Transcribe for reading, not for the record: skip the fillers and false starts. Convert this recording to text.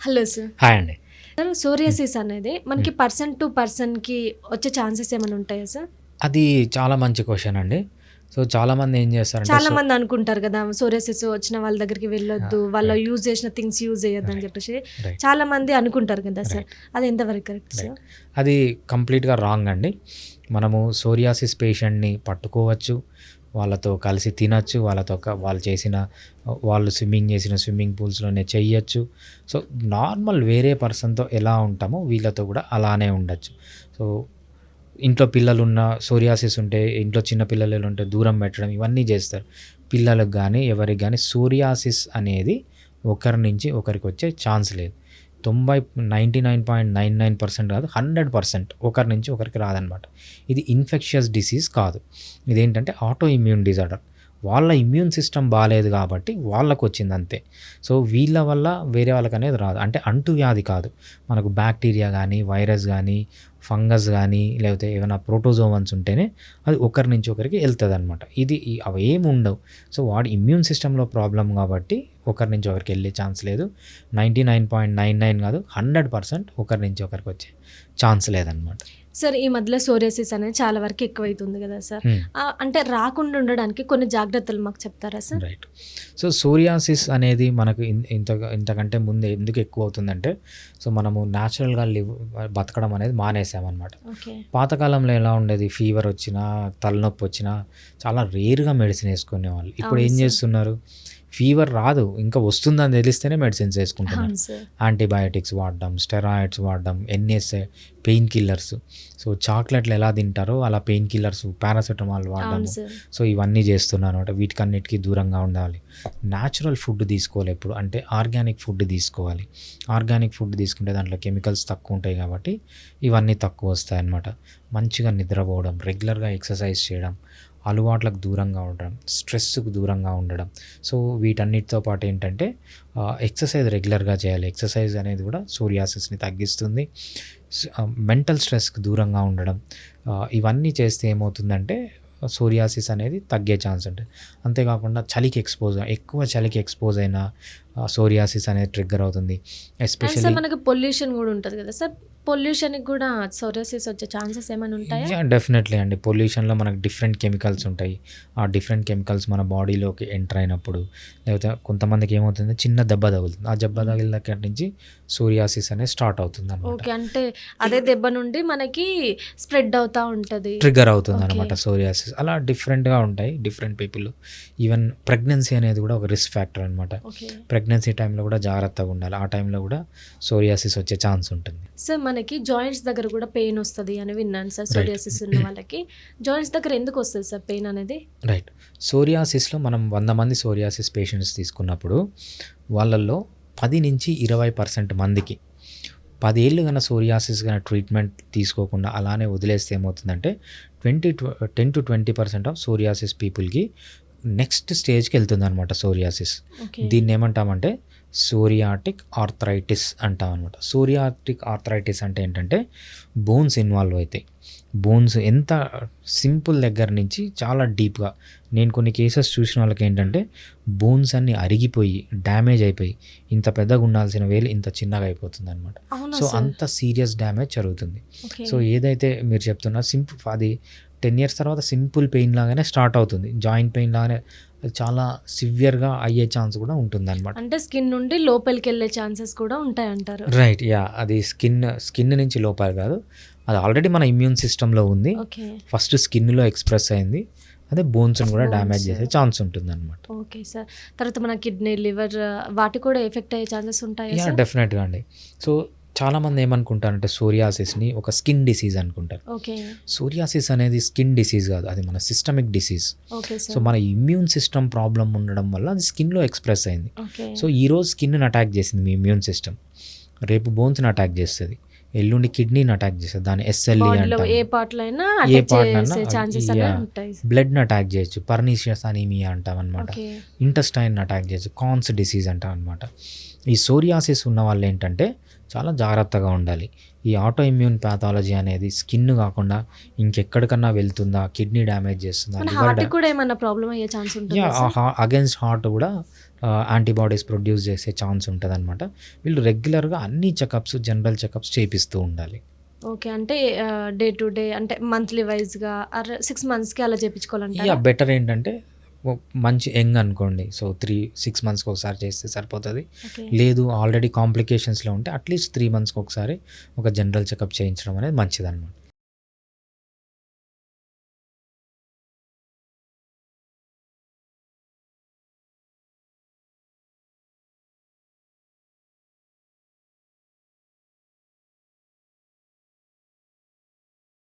Hello sir. Hi అండి. Sir psoriasis అనేది మనకి పర్సన్ టు పర్సన్‌కి వచ్చే ఛాన్సెస్ ఏమైనా ఉంటాయా సార్? అది చాలా మంచి క్వెషన్ అండి. సో, చాలామంది ఏం చేస్తారంటే చాలా మంది అనుకుంటారు కదా! సోరియాసిస్ వచ్చిన వాళ్ళ దగ్గరికి వెళ్ళొద్దు. వాళ్ళు రైట్. యూజ్ చేసిన థింగ్స్ యూజ్ చేయొద్దని చెప్పేసి రైట్. చాలా మంది అనుకుంటారు కదా సార్. అది ఎంతవరకు కరెక్ట్ సార్? అది కంప్లీట్‌గా రాంగ్ అండి. మనము సోరియాసిస్ పేషెంట్‌ని పట్టుకోవచ్చు, వాళ్ళతో కలిసి తినొచ్చు, వాళ్ళు స్విమ్మింగ్ చేసిన స్విమ్మింగ్ పూల్స్‌లోనే చెయ్యొచ్చు. సో, నార్మల్ వేరే పర్సన్‌తో ఎలా ఉంటామో వీళ్ళతో కూడా అలానే ఉండొచ్చు. సో, ఇంట్లో పిల్లలున్న సోరియాసిస్ ఉంటే ఇంట్లో చిన్న పిల్లలు ఉంటే దూరం పెట్టడం ఇవన్నీ చేస్తారు. పిల్లలకు గానీ, ఎవరికి గానీ సోరియాసిస్ అనేది ఒకరి నుంచి ఒకరికి వచ్చే ఛాన్స్ లేదు. 99.99% కాదు, 100% ఒకరి నుంచి ఒకరికి రాదనమాట. ఇది ఇన్ఫెక్షియస్ డిసీజ్ కాదు. ఇదేంటంటే ఆటో ఇమ్యూన్ డిజార్డర్. వాళ్ళ ఇమ్యూన్ సిస్టమ్ బాలేదు కాబట్టి వాళ్ళకొచ్చింది అంతే. సో, వీళ్ళ వల్ల వేరే వాళ్ళకనేది రాదు. అంటే అంటువ్యాధి కాదు. మనకు బ్యాక్టీరియా గానీ, వైరస్ గానీ, ఫంగస్ గానీ, లేకపోతే ఏమైనా ప్రోటోజోవన్స్ ఉంటేనే అది ఒకరి నుంచి ఒకరికి ఎళ్తదనమాట. అవేమి ఉండవు. సో, వాడి ఇమ్యూన్ సిస్టమ్‌లో ప్రాబ్లమ్ కాబట్టి ఒకరి నుంచి ఒకరికి వెళ్ళే ఛాన్స్ లేదు. 99.99 కాదు, 100% ఒకరి నుంచి ఒకరికి వచ్చే ఛాన్స్ లేదనమాట. సార్ ఈ మధ్యలో సోరియాసిస్ అనేది చాలా వరకు ఎక్కువైతుంది కదా సార్. అంటే రాకుండా ఉండడానికి కొన్ని జాగ్రత్తలు మాకు చెప్తారా సార్? రైట్. సో, సోరియాసిస్ అనేది మనకు ఇంతకంటే ముందు ఎందుకు ఎక్కువ అవుతుందంటే, సో, మనము న్యాచురల్‌గా బతకడం అనేది మానేసామన్నమాట. ఓకే. పాతకాలంలో ఎలా ఉండేది, ఫీవర్ వచ్చినా, తలనొప్పి వచ్చినా చాలా రేర్‌గా మెడిసిన్ వేసుకునేవాళ్ళు. ఇప్పుడు ఏం అవును సార్. చేస్తున్నారు, ఫీవర్ రాదు ఇంకా వస్తుందని తెలిస్తేనే మెడిసిన్స్ వేసుకుంటున్నారు. అవును సార్. యాంటీబయాటిక్స్ వాడడం, స్టెరాయిడ్స్ వాడడం, ఎన్ఎస్ఏ, పెయిన్ కిల్లర్స్. సో, చాక్లెట్లు ఎలా తింటారో అలా పెయిన్ కిల్లర్స్, పారాసెటమాల్ అవును వాడడము. సార్. సో, ఇవన్నీ చేస్తున్నారు అనమాట. వీటికన్నిటికీ దూరంగా ఉండాలి. న్యాచురల్ ఫుడ్ తీసుకోవాలి ఎప్పుడు అంటే ఆర్గానిక్ ఫుడ్ తీసుకోవాలి. ఆర్గానిక్ ఫుడ్ తీసుకుంటే దాంట్లో కెమికల్స్ తక్కువ ఉంటాయి కాబట్టి ఇవన్నీ తక్కువ వస్తాయన్నమాట. మంచిగా నిద్రపోవడం, రెగ్యులర్గా ఎక్సర్సైజ్ చేయడం, అలవాట్లకు దూరంగా ఉండడం, స్ట్రెస్‌కు దూరంగా ఉండడం. సో, వీటన్నిటితో పాటు ఏంటంటే ఎక్సర్సైజ్ రెగ్యులర్గా చేయాలి. ఎక్సర్సైజ్ అనేది కూడా సోరియాసిస్‌ని తగ్గిస్తుంది. మెంటల్ స్ట్రెస్‌కి దూరంగా ఉండడం. ఇవన్నీ చేస్తే ఏమవుతుందంటే సోరియాసిస్ అనేది తగ్గే ఛాన్స్ ఉంటుంది. అంతేకాకుండా ఎక్కువ చలికి ఎక్స్‌పోజ్ అయిన సోరియాసిస్ అనేది ట్రిగ్గర్ అవుతుంది. అండ్ ఎస్పెషల్లీ సార్ మనకి పొల్యూషన్ కూడా ఉంటది కదా సార్. పొల్యూషన్‌కి కూడా సోరియాసిస్ వచ్చే ఛాన్సెస్ ఏమైనా ఉంటాయా? డెఫినెట్లీ అండి. పొల్యూషన్‌లో మనకు డిఫరెంట్ కెమికల్స్ ఉంటాయి. ఆ డిఫరెంట్ కెమికల్స్ మన బాడీలోకి ఎంటర్ అయినప్పుడు, లేకపోతే కొంతమందికి ఏమవుతుంది, చిన్న దెబ్బ తగులుతుంది. ఆ దెబ్బ తగిలిన దగ్గర నుంచి సోరియాసిస్ అనేది స్టార్ట్ అవుతుందన్నమాట. ఓకే. అంటే అదే దెబ్బ నుండి మనకి స్ప్రెడ్ అవుతా ఉంటది. Trigger okay. అవుతుందన్నమాట సోరియాసిస్. అలా డిఫరెంట్‌గా ఉంటాయి డిఫరెంట్ పీపుల్‌లో. ఈవెన్ ప్రెగ్నెన్సీ అనేది కూడా ఒక రిస్క్ ఫ్యాక్టర్ అనమాట. ఓకే. ప్రెగ్నెన్సీ టైంలో కూడా జాగ్రత్తగా ఉండాలి. ఆ టైంలో కూడా సోరియాసిస్ వచ్చే ఛాన్స్ ఉంటుంది. సార్ మనకి జాయింట్స్ దగ్గర కూడా పెయిన్ వస్తది అని విన్నాను సార్. రైట్. సోరియాసిస్ ఉన్న వాళ్ళకి జాయింట్స్ దగ్గర ఎందుకు వస్తది సార్ పెయిన్ అనేది? రైట్. సోరియాసిస్‌లో మనం 100 మంది సోరియాసిస్ పేషెంట్స్ తీసుకున్నప్పుడు వాళ్ళల్లో 10-20% మందికి 10 ఏళ్ళు గన సోరియాసిస్ గన ట్రీట్మెంట్ తీసుకోకుండా అలానే వదిలేస్తే ఏమవుతుందంటే 10-20% ఆఫ్ సోరియాసిస్ పీపుల్‌కి నెక్స్ట్ స్టేజ్‌కి వెళ్తుందనమాట సోరియాసిస్. ఓకే. దీన్ని ఏమంటామంటే సోరియాటిక్ ఆర్థరైటిస్ అంటామనమాట. సోరియాటిక్ ఆర్థరైటిస్ అంటే ఏంటంటే బోన్స్ ఇన్వాల్వ్ అవుతాయి. బోన్స్ ఎంత సింపుల్ దగ్గర నుంచి చాలా డీప్‌గా, నేను కొన్ని కేసెస్ చూసిన వాళ్ళకి ఏంటంటే బోన్స్ అన్నీ అరిగిపోయి, డ్యామేజ్ అయిపోయి, ఇంత పెద్దగా ఉండాల్సిన వేలు ఇంత చిన్నగా అయిపోతుందనమాట. అవునా సో, సార్? అంత సీరియస్ డ్యామేజ్ జరుగుతుంది. ఓకే. సో, ఏదైతే మీరు చెప్తున్నా అది 10 ఇయర్స్ తర్వాత సింపుల్ పెయిన్ లాగానే స్టార్ట్ అవుతుంది. జాయింట్ పెయిన్ లాగానే అది చాలా సివియర్‌గా అయ్యే ఛాన్స్ కూడా ఉంటుందనమాట. అంటే స్కిన్ నుండి లోపలికి వెళ్ళే ఛాన్సెస్ కూడా ఉంటాయంటారు. రైట్. యాహ్! అది స్కిన్ నుంచి లోపల కాదు. అది ఆల్రెడీ మన ఇమ్యూన్ సిస్టమ్‌లో ఉంది. ఓకే. ఫస్ట్ స్కిన్‌లో ఎక్స్‌ప్రెస్ అయింది. అదే బోన్స్‌ని కూడా డ్యామేజ్ బోన్స్. చేసే ఛాన్స్ ఉంటుందన్నమాట. Okay sir. తర్వాత మన కిడ్నీ, లివర్ వాటికి కూడా ఎఫెక్ట్ అయ్యే ఛాన్సెస్ ఉంటాయా యాహ్! సార్? డెఫినెట్‌గా అండి. సో, చాలామంది ఏమనుకుంటారంటే సోరియాసిస్‌ని ఒక స్కిన్ డిసీజ్ అనుకుంటారు. ఓకే. సోరియాసిస్ అనేది స్కిన్ డిసీజ్ కాదు. అది మన systemic disease. Okay so, sir. మన ఇమ్యూన్ సిస్టమ్ ప్రాబ్లమ్ ఉండడం వల్ల అది స్కిన్‌లో ఎక్స్‌ప్రెస్ అయింది. ఓకే. సో, ఈరోజు స్కిన్‌ని అటాక్ చేసింది మీ ఇమ్యూన్ సిస్టమ్. రేపు బోన్స్‌ని అటాక్ చేస్తది. ఎల్లుండి కిడ్నీని అటాక్ చేస్తది. దాన్ని ఎస్ఎల్ఈ బాడీలో అంటాం. ఏ పార్ట్‌లో అయినా ఏ అటాక్ పార్ట్‌నన్నా చేసే ఛాన్సెస్ యాహ్! అనేవి ఉంటాయి. బ్లడ్‌ని అటాక్ చేయొచ్చు. పర్నీషియస్ అనీమియా అంటామన్నమాట. ఓకే. ఇంటెస్టైన్‌ని అటాక్ చేయొచ్చు. కాన్స్ డిసీజ్ అంటామన్నమాట. ఈ సోరియాసిస్ ఉన్న వాళ్ళు ఏంటంటే చాలా జాగ్రత్తగా ఉండాలి. ఈ ఆటో ఇమ్యూన్ ప్యాథాలజీ అనేది స్కిన్ కాకుండా ఇంకెక్కడికన్నా వెళ్తుందా, కిడ్నీ డ్యామేజ్ చేస్తుందా, మన లివర్ హార్ట్‌కి కూడా ఏమన్నా ప్రాబ్లమ్ అయ్యే ఛాన్స్ ఉంటుందా యాహ్! సార్? అగైన్స్ట్ హార్ట్ కూడా యాంటీబాడీస్ ప్రొడ్యూస్ చేసే ఛాన్స్ ఉంటదనమాట. వీళ్ళు రెగ్యులర్‌గా అన్ని చెకప్స్, జనరల్ చెకప్స్ చేపిస్తూ ఉండాలి. ఓకే. అంటే డే టు డే అంటే మంత్లీ వైస్‌గా 6 మంత్స్‌కి అలా చేపించుకోవాలంటారా? యాహ్! బెటర్ ఏంటంటే మంచి యంగ్ అనుకోండి. సో, 6 మంత్స్‌కి ఒకసారి చేస్తే సరిపోతది. ఓకే. లేదు ఆల్రెడీ కాంప్లికేషన్స్‌లో ఉంటే అట్‌లీస్ట్ 3 మంత్స్‌కి ఒకసారి ఒక జనరల్ చెకప్ చేయించడం అనేది మంచిదనమాట.